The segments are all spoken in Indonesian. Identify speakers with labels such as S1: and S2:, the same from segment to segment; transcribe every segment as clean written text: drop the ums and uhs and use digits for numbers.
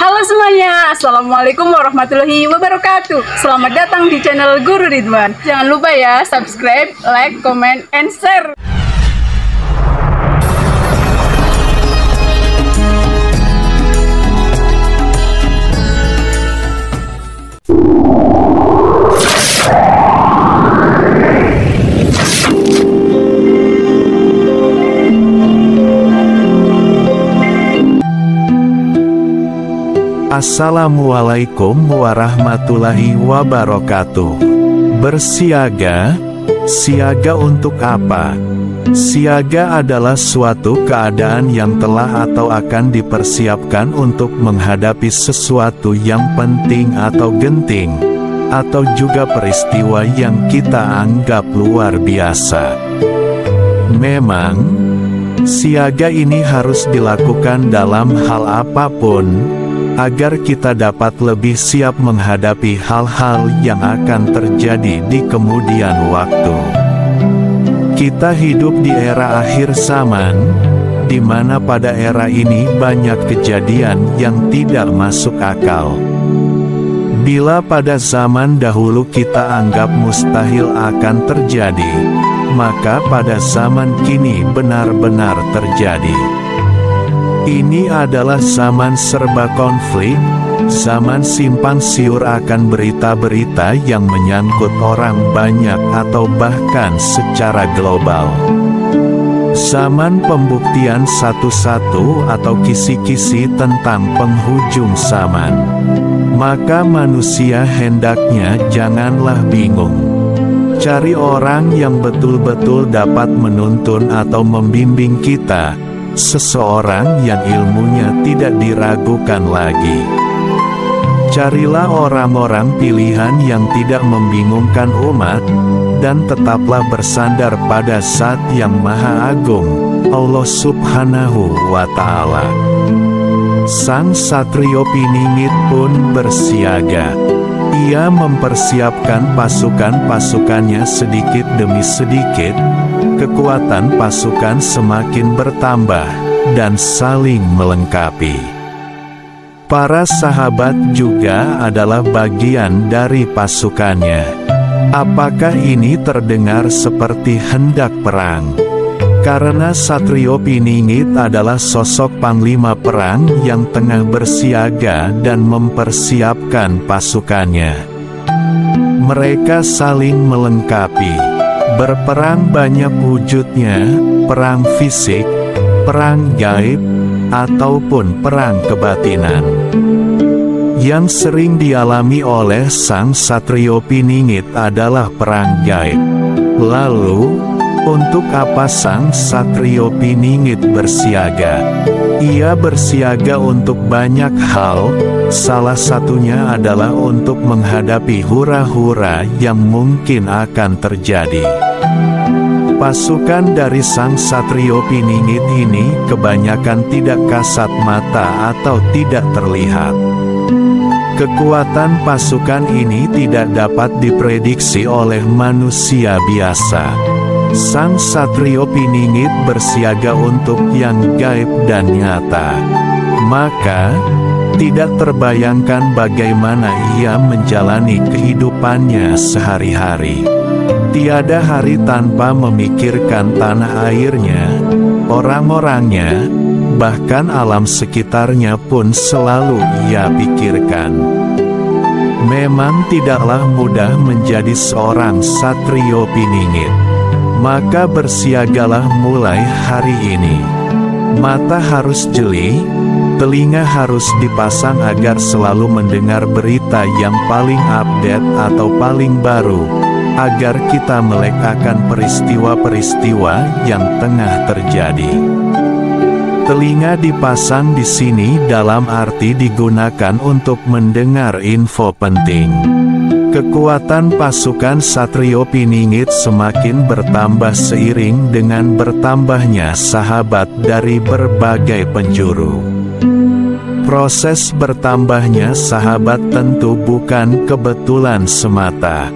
S1: Halo semuanya, Assalamualaikum warahmatullahi wabarakatuh. Selamat datang di channel Guru Ridwan. Jangan lupa ya, subscribe, like, comment, and share.
S2: Assalamualaikum warahmatullahi wabarakatuh. Bersiaga, siaga untuk apa? Siaga adalah suatu keadaan yang telah atau akan dipersiapkan untuk menghadapi sesuatu yang penting atau genting, atau juga peristiwa yang kita anggap luar biasa. Memang, siaga ini harus dilakukan dalam hal apapun, agar kita dapat lebih siap menghadapi hal-hal yang akan terjadi di kemudian waktu. Kita hidup di era akhir zaman, di mana pada era ini banyak kejadian yang tidak masuk akal. Bila pada zaman dahulu kita anggap mustahil akan terjadi, maka pada zaman kini benar-benar terjadi. Ini adalah zaman serba konflik, zaman simpang siur akan berita-berita yang menyangkut orang banyak atau bahkan secara global. Zaman pembuktian satu-satu atau kisi-kisi tentang penghujung zaman. Maka manusia hendaknya janganlah bingung. Cari orang yang betul-betul dapat menuntun atau membimbing kita, seseorang yang ilmunya tidak diragukan lagi. Carilah orang-orang pilihan yang tidak membingungkan umat, dan tetaplah bersandar pada Zat yang Maha Agung, Allah Subhanahu wa Ta'ala. Sang Satrio Piningit pun bersiaga. Ia mempersiapkan pasukan-pasukannya sedikit demi sedikit. Kekuatan pasukan semakin bertambah dan saling melengkapi. Para sahabat juga adalah bagian dari pasukannya. Apakah ini terdengar seperti hendak perang? Karena Satrio Piningit adalah sosok panglima perang yang tengah bersiaga dan mempersiapkan pasukannya. Mereka saling melengkapi. Berperang banyak wujudnya, perang fisik, perang gaib, ataupun perang kebatinan. Yang sering dialami oleh Sang Satrio Piningit adalah perang gaib. Lalu, untuk apa Sang Satrio Piningit bersiaga? Ia bersiaga untuk banyak hal, salah satunya adalah untuk menghadapi hura-hura yang mungkin akan terjadi. Pasukan dari Sang Satrio Piningit ini kebanyakan tidak kasat mata atau tidak terlihat. Kekuatan pasukan ini tidak dapat diprediksi oleh manusia biasa. Sang Satrio Piningit bersiaga untuk yang gaib dan nyata. Maka, tidak terbayangkan bagaimana ia menjalani kehidupannya sehari-hari. Tiada hari tanpa memikirkan tanah airnya, orang-orangnya, bahkan alam sekitarnya pun selalu ia pikirkan. Memang tidaklah mudah menjadi seorang Satrio Piningit. Maka bersiagalah mulai hari ini. Mata harus jeli, telinga harus dipasang agar selalu mendengar berita yang paling update atau paling baru, agar kita melek akan peristiwa-peristiwa yang tengah terjadi. Telinga dipasang di sini dalam arti digunakan untuk mendengar info penting. Kekuatan pasukan Satrio Piningit semakin bertambah seiring dengan bertambahnya sahabat dari berbagai penjuru. Proses bertambahnya sahabat tentu bukan kebetulan semata.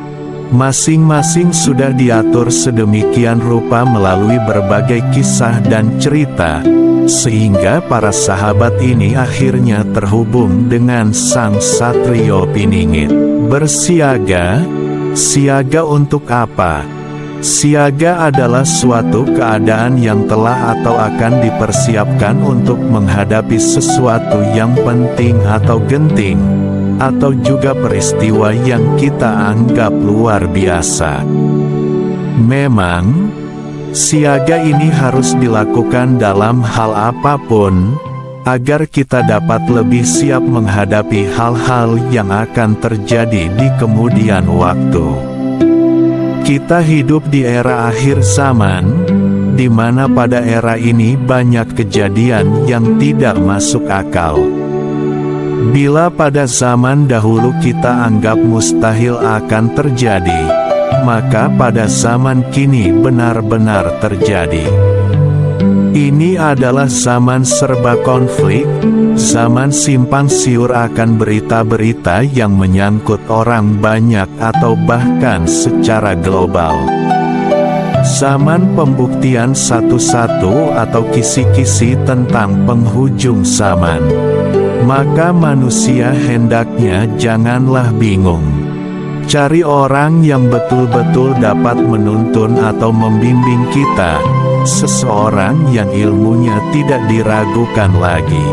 S2: Masing-masing sudah diatur sedemikian rupa melalui berbagai kisah dan cerita, sehingga para sahabat ini akhirnya terhubung dengan sang Satrio Piningit. Bersiaga, siaga untuk apa? Siaga adalah suatu keadaan yang telah atau akan dipersiapkan untuk menghadapi sesuatu yang penting atau genting, atau juga peristiwa yang kita anggap luar biasa. Memang, siaga ini harus dilakukan dalam hal apapun, agar kita dapat lebih siap menghadapi hal-hal yang akan terjadi di kemudian waktu. Kita hidup di era akhir zaman, di mana pada era ini banyak kejadian yang tidak masuk akal. Bila pada zaman dahulu kita anggap mustahil akan terjadi, maka pada zaman kini benar-benar terjadi. Ini adalah zaman serba konflik, zaman simpang siur akan berita-berita yang menyangkut orang banyak atau bahkan secara global. Zaman pembuktian satu-satu atau kisi-kisi tentang penghujung zaman. Maka manusia hendaknya janganlah bingung. Cari orang yang betul-betul dapat menuntun atau membimbing kita, seseorang yang ilmunya tidak diragukan lagi.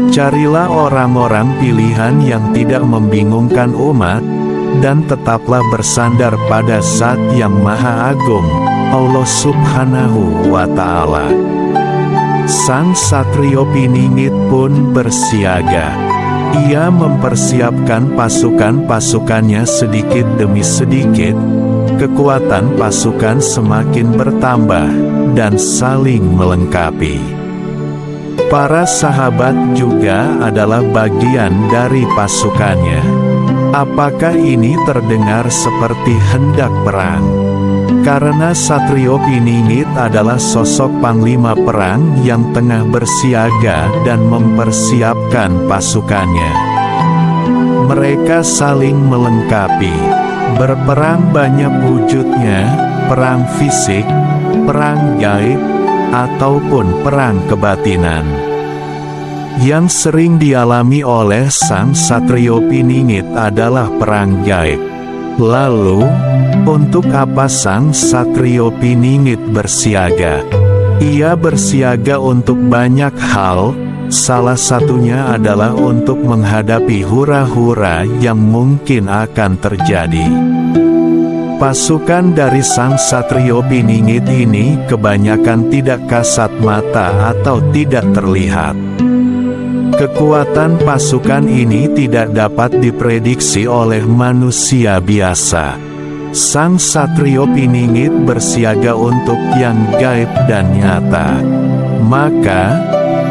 S2: Carilah orang-orang pilihan yang tidak membingungkan umat, dan tetaplah bersandar pada Zat yang Maha Agung, Allah Subhanahu wa Ta'ala. Sang Satrio Piningit pun bersiaga. Ia mempersiapkan pasukan-pasukannya sedikit demi sedikit. Kekuatan pasukan semakin bertambah dan saling melengkapi. Para sahabat juga adalah bagian dari pasukannya. Apakah ini terdengar seperti hendak perang? Karena Satrio Piningit adalah sosok panglima perang yang tengah bersiaga dan mempersiapkan pasukannya. Mereka saling melengkapi. Berperang banyak wujudnya, perang fisik, perang gaib, ataupun perang kebatinan. Yang sering dialami oleh sang Satrio Piningit adalah perang gaib. Lalu, untuk apa sang Satrio Piningit bersiaga? Ia bersiaga untuk banyak hal, salah satunya adalah untuk menghadapi hura-hura yang mungkin akan terjadi. Pasukan dari sang Satrio Piningit ini kebanyakan tidak kasat mata atau tidak terlihat. Kekuatan pasukan ini tidak dapat diprediksi oleh manusia biasa. Sang Satrio Piningit bersiaga untuk yang gaib dan nyata. Maka,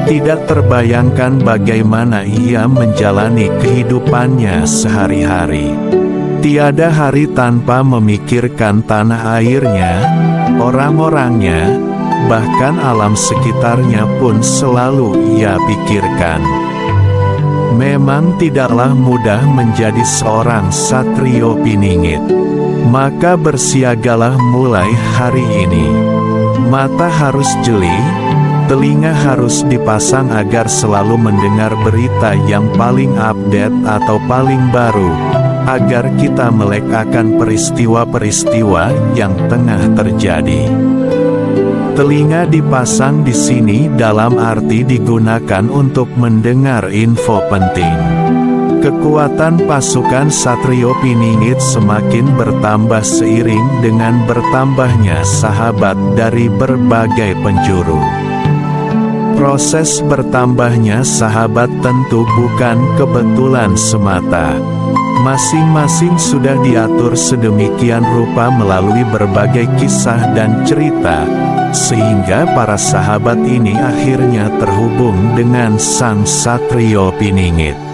S2: tidak terbayangkan bagaimana ia menjalani kehidupannya sehari-hari. Tiada hari tanpa memikirkan tanah airnya, orang-orangnya, bahkan alam sekitarnya pun selalu ia pikirkan. Memang tidaklah mudah menjadi seorang Satrio Piningit. Maka bersiagalah mulai hari ini. Mata harus jeli, telinga harus dipasang agar selalu mendengar berita yang paling update atau paling baru, agar kita melek akan peristiwa-peristiwa yang tengah terjadi. Telinga dipasang di sini dalam arti digunakan untuk mendengar info penting. Kekuatan pasukan Satrio Piningit semakin bertambah seiring dengan bertambahnya sahabat dari berbagai penjuru. Proses bertambahnya sahabat tentu bukan kebetulan semata. Masing-masing sudah diatur sedemikian rupa melalui berbagai kisah dan cerita, sehingga para sahabat ini akhirnya terhubung dengan sang Satrio Piningit.